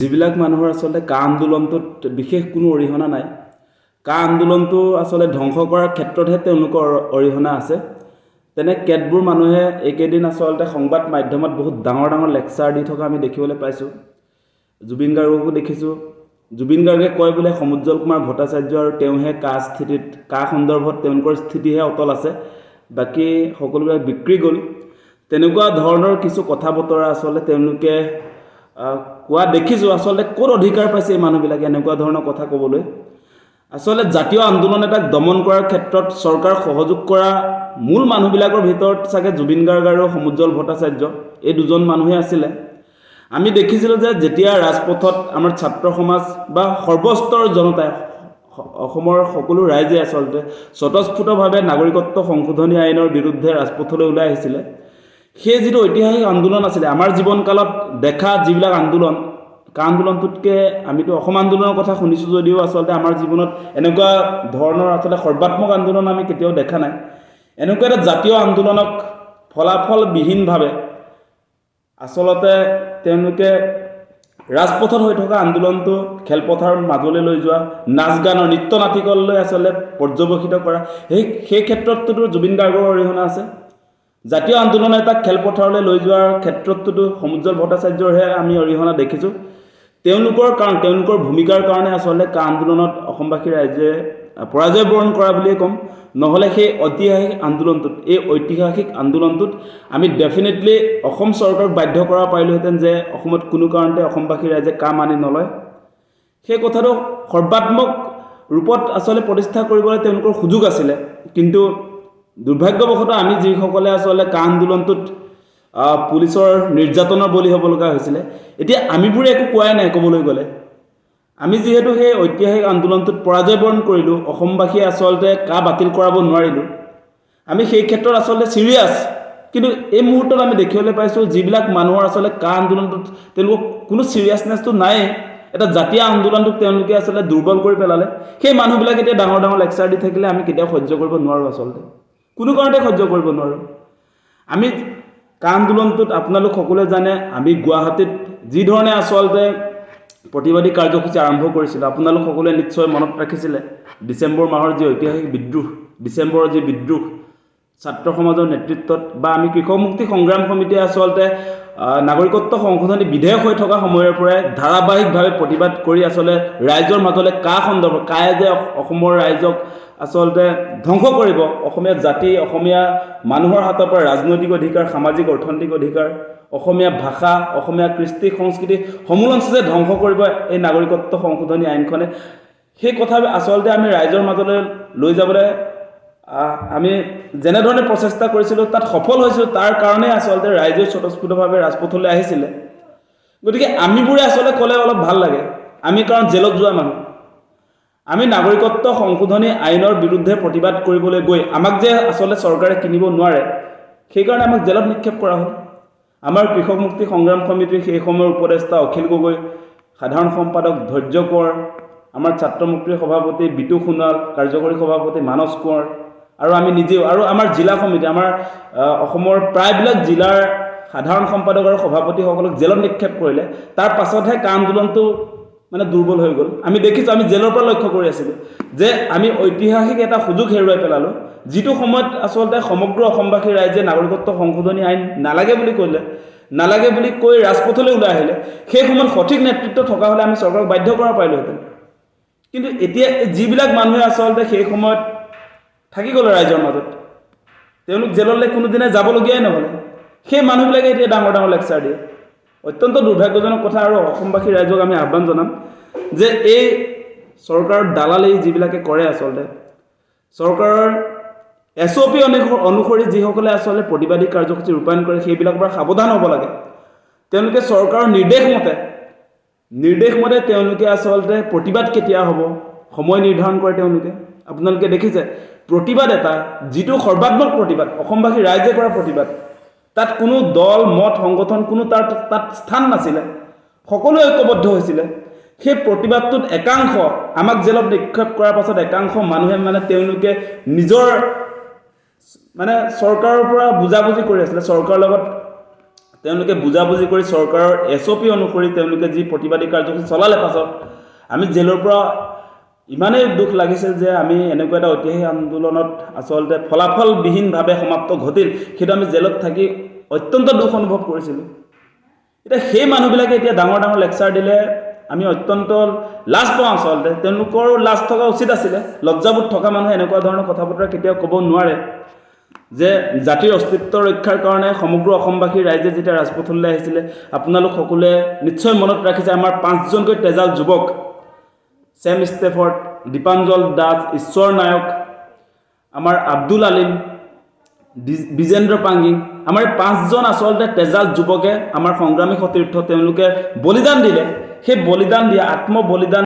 যিবিলাক মানুহৰ আচলতে কা আন্দোলনটোত বিশেষ কোনো অৰিহণা নাই, কা আন্দোলনটো আচলতে ধ্বংস কৰাৰ ক্ষেত্ৰতহে তেওঁলোকৰ অৰিহণা আছে, তেনে কেতবোৰ মানুহে এইকেইদিন আচলতে সংবাদ মাধ্যমত বহুত ডাঙৰ ডাঙৰ লেকচাৰ দি থকা আমি দেখিবলৈ পাইছোঁ। জুবিন গাৰ্গকো দেখিছোঁ। জুবিন গাৰ্গে কয় বোলে সমুজ্জ্বল কুমাৰ ভট্টাচাৰ্য আৰু তেওঁহে কা সন্দৰ্ভত তেওঁলোকৰ স্থিতিহে অটল আছে, বাকী সকলোবিলাক বিক্ৰী গ'ল। তেনেকুৱা ধৰণৰ কিছু কথা বতৰা আচলতে তেওঁলোকে কোৱা দেখিছোঁ। আচলতে ক'ত অধিকাৰ পাইছে এই মানুহবিলাকে এনেকুৱা ধৰণৰ কথা ক'বলৈ? আচলতে জাতীয় আন্দোলন এটাক দমন কৰাৰ ক্ষেত্ৰত চৰকাৰক সহযোগ কৰা মূল মানুহবিলাকৰ ভিতৰত চাগে জুবিন গাৰ্গ আৰু সমুজ্জ্বল ভট্টাচাৰ্য এই দুজন মানুহে আছিলে। আমি দেখিছিলোঁ যে যেতিয়া ৰাজপথত আমাৰ ছাত্ৰ সমাজ বা সৰ্বস্তৰ জনতাই, অসমৰ সকলো ৰাইজে আচলতে স্বতঃস্ফূৰ্তভাৱে নাগৰিকত্ব সংশোধনী আইনৰ বিৰুদ্ধে ৰাজপথলৈ ওলাই আহিছিলে, সেই যিটো ঐতিহাসিক আন্দোলন আছিলে, আমাৰ জীৱনকালত দেখা যিবিলাক আন্দোলন, কা আন্দোলনটোতকৈ আমিতো অসম আন্দোলনৰ কথা শুনিছোঁ যদিও আচলতে আমাৰ জীৱনত এনেকুৱা ধৰণৰ আচলতে সৰ্বাত্মক আন্দোলন আমি কেতিয়াও দেখা নাই। এনেকুৱা এটা জাতীয় আন্দোলনক ফলাফলবিহীনভাৱে আচলতে তেওঁলোকে ৰাজপথত হৈ থকা আন্দোলনটো খেলপথাৰৰ মাজলৈ লৈ যোৱা, নাচ গানৰ নৃত্য নাটিকলৈ আচলতে পৰ্যবেক্ষিত কৰা, সেই ক্ষেত্ৰততো জুবিন গাৰ্গৰ অৰিহণা আছে। জাতীয় আন্দোলন এটাক খেলপথাৰলৈ লৈ যোৱাৰ ক্ষেত্ৰততো সমুজ্জ্বল ভট্টাচাৰ্যৰহে আমি অৰিহণা দেখিছোঁ। তেওঁলোকৰ ভূমিকাৰ কাৰণে আচলতে কা আন্দোলনত অসমবাসী ৰাইজে পৰাজয় বৰণ কৰা বুলিয়ে ক'ম। নহ'লে সেই ঐতিহাসিক আন্দোলনটোত আমি ডেফিনেটলি অসম চৰকাৰক বাধ্য কৰাব পাৰিলোহেঁতেন যে অসমত কোনো কাৰণতে অসমবাসী ৰাইজে কা মানি নলয়। সেই কথাটো সৰ্বাত্মক ৰূপত আচলতে প্ৰতিষ্ঠা কৰিবলৈ তেওঁলোকৰ সুযোগ আছিলে, কিন্তু দুৰ্ভাগ্যবশতঃ আমি যিসকলে আচলতে কা আন্দোলনটোত পুলিচৰ নিৰ্যাতনৰ বলি হ'ব লগা হৈছিলে, এতিয়া আমিবোৰে একো কোৱাই নাই। ক'বলৈ গ'লে আমি যিহেতু সেই ঐতিহাসিক আন্দোলনটোত পৰাজয় বৰণ কৰিলোঁ, অসমবাসীয়ে আচলতে কা বাতিল কৰাব নোৱাৰিলোঁ, আমি সেই ক্ষেত্ৰত আচলতে চিৰিয়াছ। কিন্তু এই মুহূৰ্তত আমি দেখিবলৈ পাইছোঁ যিবিলাক মানুহৰ আচলতে কা আন্দোলনটোত তেওঁলোকৰ কোনো চিৰিয়াছনেছটো নাই, এটা জাতীয় আন্দোলনটোক তেওঁলোকে আচলতে দুৰ্বল কৰি পেলালে। সেই মানুহবিলাকে এতিয়া ডাঙৰ ডাঙৰ লেকচাৰ দি থাকিলে আমি কেতিয়াও সহ্য কৰিব নোৱাৰোঁ, আচলতে কোনো কাৰণতে সহ্য কৰিব নোৱাৰোঁ। আমি কা আন্দোলনটোত আপোনালোক সকলোৱে জানে, আমি গুৱাহাটীত যি ধৰণে আচলতে প্ৰতিবাদী কাৰ্যসূচী আৰম্ভ কৰিছিলোঁ, আপোনালোক সকলোৱে নিশ্চয় মনত ৰাখিছিলে। ডিচেম্বৰ মাহৰ যি ঐতিহাসিক বিদ্ৰোহ, ডিচেম্বৰৰ যি বিদ্ৰোহ ছাত্ৰ সমাজৰ নেতৃত্বত, বা আমি কৃষক মুক্তি সংগ্ৰাম সমিতিয়ে আচলতে নাগৰিকত্ব সংশোধনী বিধেয়ক হৈ থকা সময়ৰ পৰাই ধাৰাবাহিকভাৱে প্ৰতিবাদ কৰি আচলতে ৰাইজৰ মাজলৈ কায়ে যে অসমৰ ৰাইজক আচলতে ধ্বংস কৰিব, অসমীয়া জাতি, অসমীয়া মানুহৰ হাতৰ পৰা ৰাজনৈতিক অধিকাৰ, সামাজিক অৰ্থনৈতিক অধিকাৰ, অসমীয়া ভাষা, অসমীয়া কৃষ্টি সংস্কৃতি সমূলঞ্চে ধ্বংস কৰিব এই নাগৰিকত্ব সংশোধনী আইনখনে, সেই কথা আচলতে আমি ৰাইজৰ মাজলৈ লৈ যাবলৈ আমি যেনেধৰণে প্ৰচেষ্টা কৰিছিলোঁ তাত সফল হৈছিলোঁ। তাৰ কাৰণে আচলতে ৰাইজে স্বতঃস্ফূৰ্তভাৱে ৰাজপথলৈ আহিছিলে। গতিকে আমিবোৰে আচলতে ক'লে অলপ ভাল লাগে, আমি কাৰণ জেলত যোৱা মানুহ। আমি নাগৰিকত্ব সংশোধনী আইনৰ বিৰুদ্ধে প্ৰতিবাদ কৰিবলৈ গৈ আমাক যে আচলতে চৰকাৰে কিনিব নোৱাৰে, সেইকাৰণে আমাক জেলত নিক্ষেপ কৰা হ'ল। আমাৰ কৃষক মুক্তি সংগ্ৰাম সমিতিৰ সেই সময়ৰ উপদেষ্টা অখিল গগৈ, সাধাৰণ সম্পাদক ধৈৰ্য কোঁৱৰ, আমাৰ ছাত্ৰ মুক্তিৰ সভাপতি বিতু সোণোৱাল, কাৰ্যকৰী সভাপতি মানস কোঁৱৰ, আৰু আমি নিজেও, আৰু আমাৰ জিলা সমিতি, আমাৰ অসমৰ প্ৰায়বিলাক জিলাৰ সাধাৰণ সম্পাদক আৰু সভাপতিসকলক জেলত নিক্ষেপ কৰিলে। তাৰ পাছতহে কা আন্দোলনটো দুৰ্বল হৈ গ'ল। আমি দেখিছোঁ, আমি জেলৰ পৰা লক্ষ্য কৰি আছিলোঁ যে আমি ঐতিহাসিক এটা সুযোগ হেৰুৱাই পেলালোঁ, যিটো সময়ত আচলতে সমগ্ৰ অসমবাসী ৰাইজে নাগৰিকত্ব সংশোধনী আইন নালাগে বুলি কৈ ৰাজপথলৈ ওলাই আহিলে। সেই সময়ত সঠিক নেতৃত্ব থকা হ'লে আমি চৰকাৰক বাধ্য কৰাব পাৰিলোহেঁতেন। কিন্তু এতিয়া যিবিলাক মানুহে আচলতে সেই সময়ত থাকি গ'ল ৰাইজৰ মাজত, তেওঁলোক জেললৈ কোনোদিনাই যাবলগীয়াই নহ'লে, সেই মানুহবিলাকে এতিয়া ডাঙৰ ডাঙৰ লেকচাৰ দিয়ে। অত্যন্ত দুৰ্ভাগ্যজনক কথা। আৰু অসমবাসী ৰাইজক আমি আহ্বান জনাম যে এই চৰকাৰৰ দালালি যিবিলাকে কৰে, আচলতে চৰকাৰৰ SOP অনুসৰি যিসকলে আচলতে প্ৰতিবাদী কাৰ্যসূচী ৰূপায়ণ কৰে, সেইবিলাকৰ পৰা সাৱধান হ'ব লাগে। তেওঁলোকে চৰকাৰৰ নিৰ্দেশ মতে তেওঁলোকে আচলতে প্ৰতিবাদ কেতিয়া হ'ব সময় নিৰ্ধাৰণ কৰে। আপোনালোকে দেখিছে, প্ৰতিবাদ এটা যিটো সৰ্বাত্মক প্ৰতিবাদ, অসমবাসী ৰাইজে কৰা প্ৰতিবাদ, তাত কোনো দল মত সংগঠন কোনো তাত স্থান নাছিলে, সকলোৱে ঐক্যবদ্ধ হৈছিলে। সেই প্ৰতিবাদটোত একাংশ আমাক জেলত নিক্ষেপ কৰাৰ পাছত একাংশ মানুহে তেওঁলোকে নিজৰ চৰকাৰৰ পৰা বুজাবুজি কৰি আছিলে, চৰকাৰৰ লগত তেওঁলোকে বুজাবুজি কৰি চৰকাৰৰ SOP অনুসৰি তেওঁলোকে যি প্ৰতিবাদী কাৰ্যসূচী চলালে পাছত আমি জেলৰ পৰা ইমানেই দুখ লাগিছিল যে আমি এনেকুৱা এটা ঐতিহাসিক আন্দোলনত আচলতে ফলাফলবিহীনভাৱে সমাপ্ত ঘটিল সেইটো আমি জেলত থাকি অত্যন্ত দুখ অনুভৱ কৰিছিলোঁ এতিয়া সেই মানুহবিলাকে এতিয়া ডাঙৰ ডাঙৰ লেকচাৰ দিলে আমি অত্যন্ত লাজ পাওঁ আচলতে তেওঁলোকৰ লাজ থকা উচিত আছিলে লজ্জাবোধ থকা মানুহে এনেকুৱা ধৰণৰ কথা বতৰা কেতিয়াও ক'ব নোৱাৰে যে জাতিৰ অস্তিত্ব ৰক্ষাৰ কাৰণে সমগ্ৰ অসমবাসী ৰাইজে যেতিয়া ৰাজপথলৈ আহিছিলে আপোনালোক সকলোৱে নিশ্চয় মনত ৰাখিছে আমাৰ 5জনকৈ তেজাল যুৱক ছেম ষ্টেফৰ্ড দীপাঞ্জল দাস ঈশ্বৰ নায়ক আমাৰ আব্দুল আলিম বিজেন্দ্ৰ পাংগিং আমাৰ 5জন আচলতে তেজাল যুৱকে আমাৰ সংগ্ৰামী সতীৰ্থ তেওঁলোকে বলিদান দিলে সেই বলিদান দিয়া আত্মবলিদান